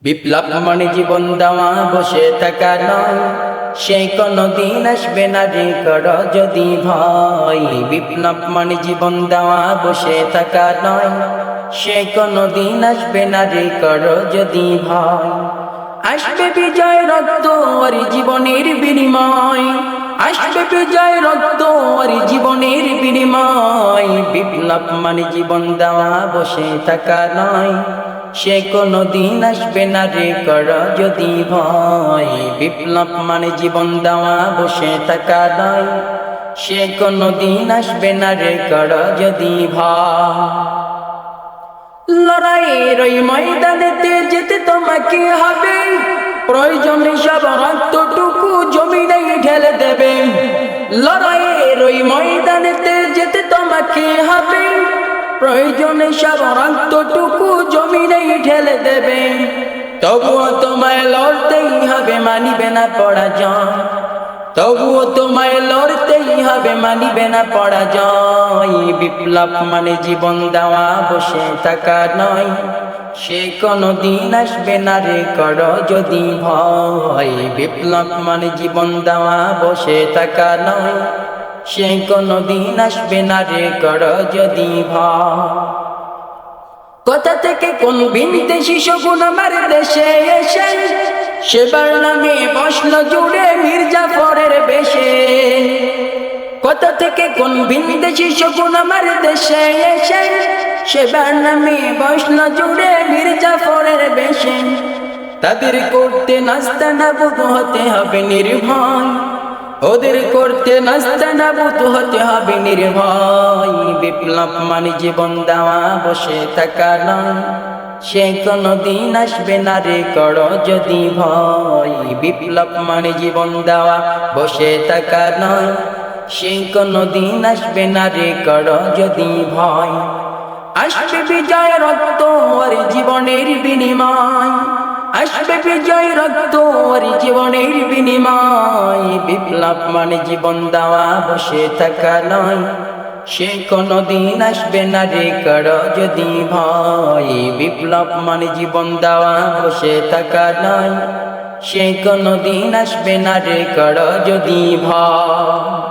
বিপ্লব মানে জীবন দেওয়া, বসে থাকা নয়, সে কোনদিন আসবে না রে কর যদি ভয়। বিপ্লব মানে জীবন দেওয়া, বসে থাকা নয়, সে কোনদিন আসবে না রে কর যদি ভয়। আসবে বিজয় রক্ত আর জীবনের বিনিময়, আসবে বিজয় রক্ত আর জীবনের বিনিময়। বিপ্লব মানে জীবন দেওয়া, বসে থাকা নয়, সে কোনদিন আসবে না রে কর যদি ভয়। বিপ্লব মানে জীবন দেওয়া, বসে থাকা নয়, সে কোনদিন আসবে না রে কর যদি ভয়। লড়াইয়ের ওই ময়দানেতে যেতে তোমাকে হবে, প্রয়োজনে সব রক্তটুকু জমিনেই ঢেলে দেবে। লড়াইয়ের ওই ময়দানেতে যেতে তোমাকে হবে, প্রয়োজনে সব রক্তটুকু জমিনেই ঢেলে দেবে। তবুও তোমায় লড়তেই হবে, মানিবে না পরাজয়। তবুও তোমায় লড়তেই হবে, মানিবে না পরাজয়। বিপ্লব মানে জীবন দেওয়া, বসে থাকা নয়, সে কোনদিন আসবে না রে কর যদি ভয়। বিপ্লব মানে জীবন দেওয়া, বসে থাকা নয়, সে কোনদিন আসবে না রে কর যদি ভয়। কোথা থেকে কোন বিদেশি শকুন আমার দেশে এসে, সেবার নামে বসল জুড়ে মীর জাফরের বেশে। কোথা থেকে কোন বিদেশি শকুন আমার দেশে এসে, সেবার নামে বসল জুড়ে মীর জাফরের বেশে। তাদের করতে নাস্তানাবুদ হতে হবে নির্ভয়, ওদের করতে নাস্তানাবুদ হতে হবে নির্ভয়। বিপ্লব মানে জীবন দেওয়া, বসে থাকা নয়, সে কোনদিন আসবে না রে কর যদি ভয়। বিপ্লব মানে জীবন দেওয়া, বসে থাকা নয়, সে কোনদিন আসবে না রে কর যদি ভয়। আসবে বিজয় রক্ত আর জীবনের বিনিময়, আসবে বিজয় রক্ত আর জীবনের বিনিময়। বিপ্লব মানে জীবন দেওয়া, বসে থাকা নয়, সে কোনদিন আসবে না রে কর যদি ভয়। বিপ্লব মানে জীবন দেওয়া, বসে থাকা নয়, সে কোনদিন আসবে না রে কর যদি ভয়।